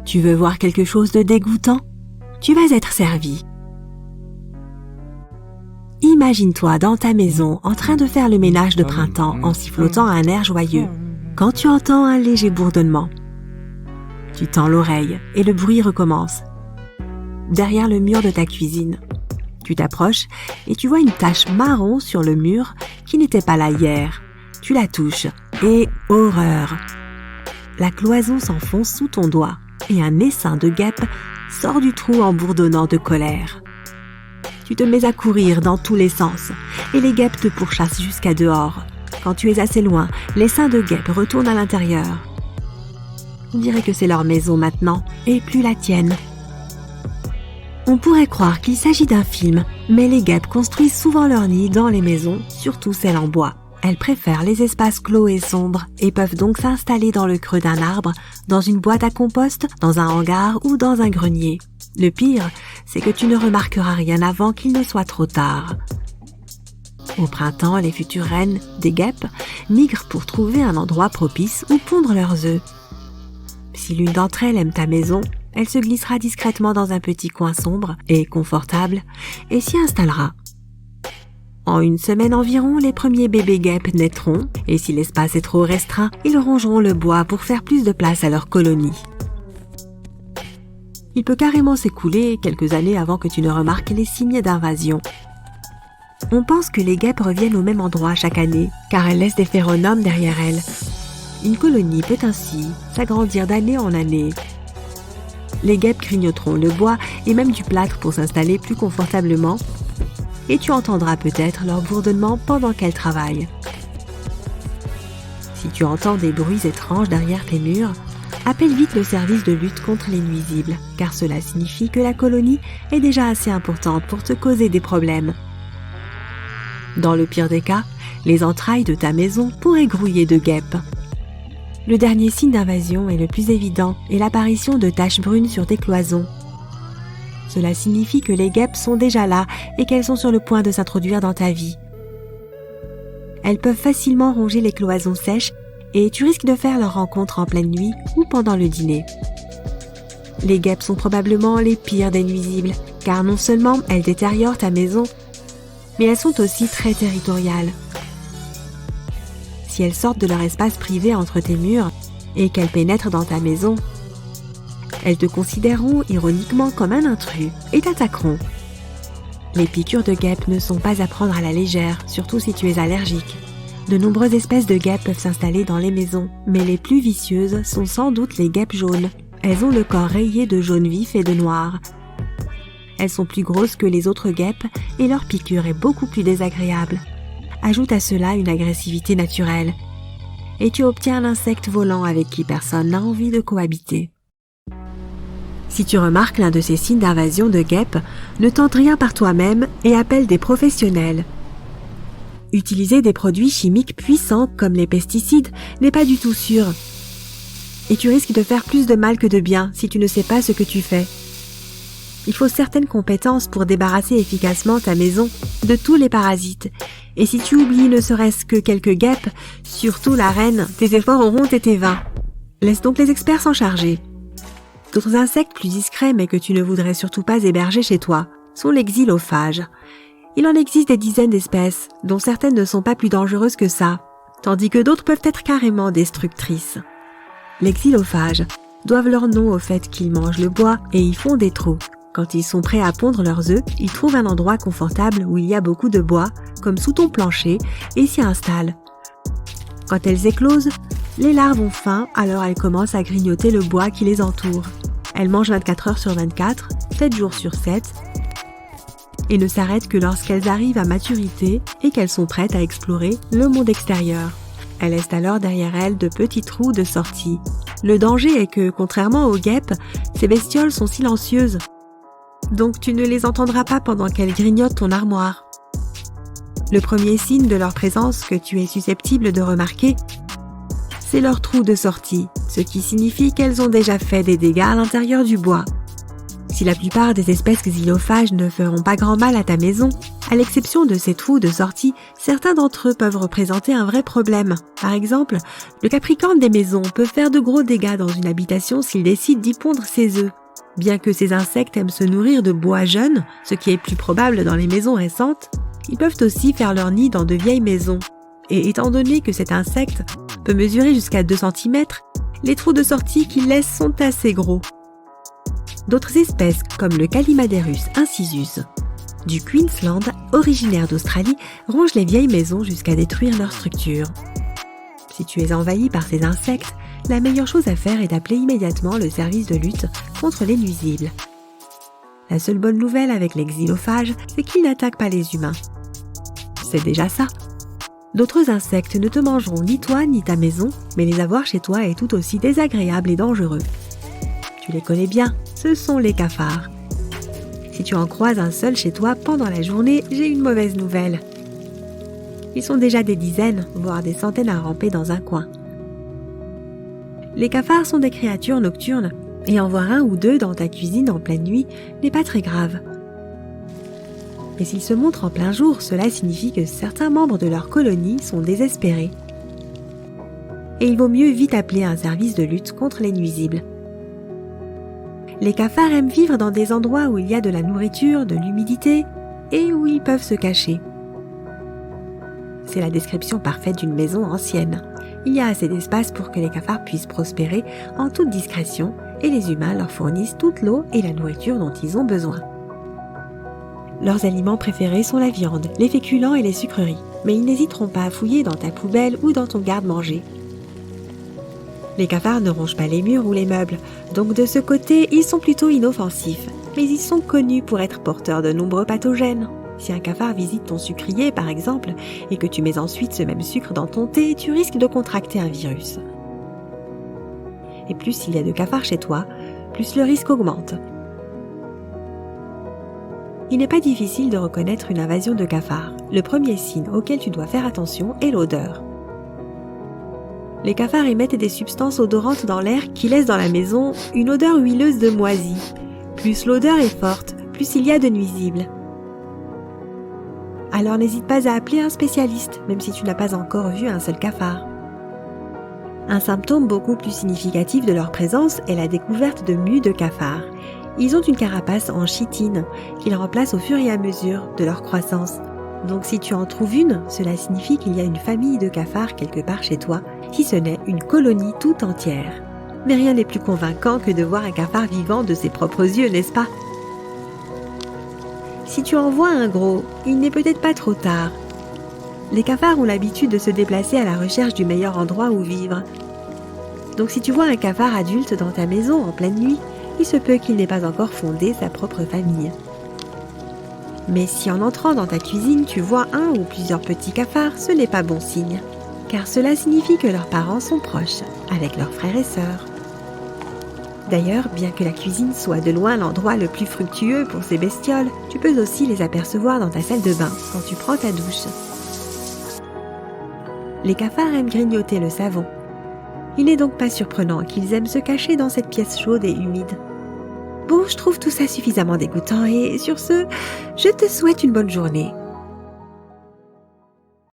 Tu veux voir quelque chose de dégoûtant? Tu vas être servi. Imagine-toi dans ta maison en train de faire le ménage de printemps en sifflotant un air joyeux, quand tu entends un léger bourdonnement. Tu tends l'oreille et le bruit recommence. Derrière le mur de ta cuisine, tu t'approches et tu vois une tache marron sur le mur qui n'était pas là hier. Tu la touches et horreur! La cloison s'enfonce sous ton doigt et un essaim de guêpes sort du trou en bourdonnant de colère. Tu te mets à courir dans tous les sens et les guêpes te pourchassent jusqu'à dehors. Quand tu es assez loin, l'essaim de guêpes retourne à l'intérieur. On dirait que c'est leur maison maintenant et plus la tienne. On pourrait croire qu'il s'agit d'un film, mais les guêpes construisent souvent leur nid dans les maisons, surtout celles en bois. Elles préfèrent les espaces clos et sombres et peuvent donc s'installer dans le creux d'un arbre, dans une boîte à compost, dans un hangar ou dans un grenier. Le pire, c'est que tu ne remarqueras rien avant qu'il ne soit trop tard. Au printemps, les futures reines des guêpes migrent pour trouver un endroit propice où pondre leurs œufs. Si l'une d'entre elles aime ta maison, elle se glissera discrètement dans un petit coin sombre et confortable et s'y installera. En une semaine environ, les premiers bébés guêpes naîtront et si l'espace est trop restreint, ils rongeront le bois pour faire plus de place à leur colonie. Il peut carrément s'écouler quelques années avant que tu ne remarques les signes d'invasion. On pense que les guêpes reviennent au même endroit chaque année, car elles laissent des phéromones derrière elles. Une colonie peut ainsi s'agrandir d'année en année. Les guêpes grignoteront le bois et même du plâtre pour s'installer plus confortablement, et tu entendras peut-être leur bourdonnement pendant qu'elles travaillent. Si tu entends des bruits étranges derrière tes murs, appelle vite le service de lutte contre les nuisibles, car cela signifie que la colonie est déjà assez importante pour te causer des problèmes. Dans le pire des cas, les entrailles de ta maison pourraient grouiller de guêpes. Le dernier signe d'invasion et le plus évident est l'apparition de taches brunes sur tes cloisons. Cela signifie que les guêpes sont déjà là et qu'elles sont sur le point de s'introduire dans ta vie. Elles peuvent facilement ronger les cloisons sèches et tu risques de faire leur rencontre en pleine nuit ou pendant le dîner. Les guêpes sont probablement les pires des nuisibles, car non seulement elles détériorent ta maison, mais elles sont aussi très territoriales. Si elles sortent de leur espace privé entre tes murs et qu'elles pénètrent dans ta maison, elles te considéreront ironiquement comme un intrus et t'attaqueront. Les piqûres de guêpes ne sont pas à prendre à la légère, surtout si tu es allergique. De nombreuses espèces de guêpes peuvent s'installer dans les maisons, mais les plus vicieuses sont sans doute les guêpes jaunes. Elles ont le corps rayé de jaune vif et de noir. Elles sont plus grosses que les autres guêpes et leur piqûre est beaucoup plus désagréable. Ajoute à cela une agressivité naturelle. Et tu obtiens un insecte volant avec qui personne n'a envie de cohabiter. Si tu remarques l'un de ces signes d'invasion de guêpes, ne tente rien par toi-même et appelle des professionnels. Utiliser des produits chimiques puissants comme les pesticides n'est pas du tout sûr. Et tu risques de faire plus de mal que de bien si tu ne sais pas ce que tu fais. Il faut certaines compétences pour débarrasser efficacement ta maison de tous les parasites. Et si tu oublies ne serait-ce que quelques guêpes, surtout la reine, tes efforts auront été vains. Laisse donc les experts s'en charger. D'autres insectes plus discrets mais que tu ne voudrais surtout pas héberger chez toi sont les xylophages. Il en existe des dizaines d'espèces, dont certaines ne sont pas plus dangereuses que ça, tandis que d'autres peuvent être carrément destructrices. Les xylophages doivent leur nom au fait qu'ils mangent le bois et y font des trous. Quand ils sont prêts à pondre leurs œufs, ils trouvent un endroit confortable où il y a beaucoup de bois, comme sous ton plancher, et s'y installent. Quand elles éclosent, les larves ont faim, alors elles commencent à grignoter le bois qui les entoure. Elles mangent 24 heures sur 24, 7 jours sur 7, et ne s'arrêtent que lorsqu'elles arrivent à maturité et qu'elles sont prêtes à explorer le monde extérieur. Elles laissent alors derrière elles de petits trous de sortie. Le danger est que, contrairement aux guêpes, ces bestioles sont silencieuses. Donc tu ne les entendras pas pendant qu'elles grignotent ton armoire. Le premier signe de leur présence que tu es susceptible de remarquer, c'est leur trou de sortie, ce qui signifie qu'elles ont déjà fait des dégâts à l'intérieur du bois. Si la plupart des espèces xylophages ne feront pas grand mal à ta maison, À l'exception de ces trous de sortie, certains d'entre eux peuvent représenter un vrai problème. Par exemple, le capricorne des maisons peut faire de gros dégâts dans une habitation s'il décide d'y pondre ses œufs. Bien que ces insectes aiment se nourrir de bois jeunes, ce qui est plus probable dans les maisons récentes, ils peuvent aussi faire leur nid dans de vieilles maisons. Et étant donné que cet insecte peut mesurer jusqu'à 2 cm, les trous de sortie qu'il laisse sont assez gros. D'autres espèces, comme le Callimaderus incisus du Queensland, originaire d'Australie, rongent les vieilles maisons jusqu'à détruire leur structure. Si tu es envahi par ces insectes, la meilleure chose à faire est d'appeler immédiatement le service de lutte contre les nuisibles. La seule bonne nouvelle avec les xylophages, c'est qu'ils n'attaquent pas les humains. C'est déjà ça. D'autres insectes ne te mangeront ni toi ni ta maison, mais les avoir chez toi est tout aussi désagréable et dangereux. Tu les connais bien, ce sont les cafards. Si tu en croises un seul chez toi pendant la journée, j'ai une mauvaise nouvelle. Ils sont déjà des dizaines, voire des centaines à ramper dans un coin. Les cafards sont des créatures nocturnes, et en voir un ou deux dans ta cuisine en pleine nuit n'est pas très grave. Mais s'ils se montrent en plein jour, cela signifie que certains membres de leur colonie sont désespérés. Et il vaut mieux vite appeler un service de lutte contre les nuisibles. Les cafards aiment vivre dans des endroits où il y a de la nourriture, de l'humidité et où ils peuvent se cacher. C'est la description parfaite d'une maison ancienne. Il y a assez d'espace pour que les cafards puissent prospérer en toute discrétion et les humains leur fournissent toute l'eau et la nourriture dont ils ont besoin. Leurs aliments préférés sont la viande, les féculents et les sucreries, mais ils n'hésiteront pas à fouiller dans ta poubelle ou dans ton garde-manger. Les cafards ne rongent pas les murs ou les meubles, donc de ce côté, ils sont plutôt inoffensifs, mais ils sont connus pour être porteurs de nombreux pathogènes. Si un cafard visite ton sucrier, par exemple, et que tu mets ensuite ce même sucre dans ton thé, tu risques de contracter un virus. Et plus il y a de cafards chez toi, plus le risque augmente. Il n'est pas difficile de reconnaître une invasion de cafards. Le premier signe auquel tu dois faire attention est l'odeur. Les cafards émettent des substances odorantes dans l'air qui laissent dans la maison une odeur huileuse de moisi. Plus l'odeur est forte, plus il y a de nuisibles. Alors n'hésite pas à appeler un spécialiste, même si tu n'as pas encore vu un seul cafard. Un symptôme beaucoup plus significatif de leur présence est la découverte de mues de cafards. Ils ont une carapace en chitine qu'ils remplacent au fur et à mesure de leur croissance. Donc si tu en trouves une, cela signifie qu'il y a une famille de cafards quelque part chez toi, si ce n'est une colonie tout entière. Mais rien n'est plus convaincant que de voir un cafard vivant de ses propres yeux, n'est-ce pas ? Si tu en vois un gros, il n'est peut-être pas trop tard. Les cafards ont l'habitude de se déplacer à la recherche du meilleur endroit où vivre. Donc si tu vois un cafard adulte dans ta maison en pleine nuit, il se peut qu'il n'ait pas encore fondé sa propre famille. Mais si en entrant dans ta cuisine, tu vois un ou plusieurs petits cafards, ce n'est pas bon signe, car cela signifie que leurs parents sont proches, avec leurs frères et sœurs. D'ailleurs, bien que la cuisine soit de loin l'endroit le plus fructueux pour ces bestioles, tu peux aussi les apercevoir dans ta salle de bain quand tu prends ta douche. Les cafards aiment grignoter le savon. Il n'est donc pas surprenant qu'ils aiment se cacher dans cette pièce chaude et humide. Bon, je trouve tout ça suffisamment dégoûtant et sur ce, je te souhaite une bonne journée.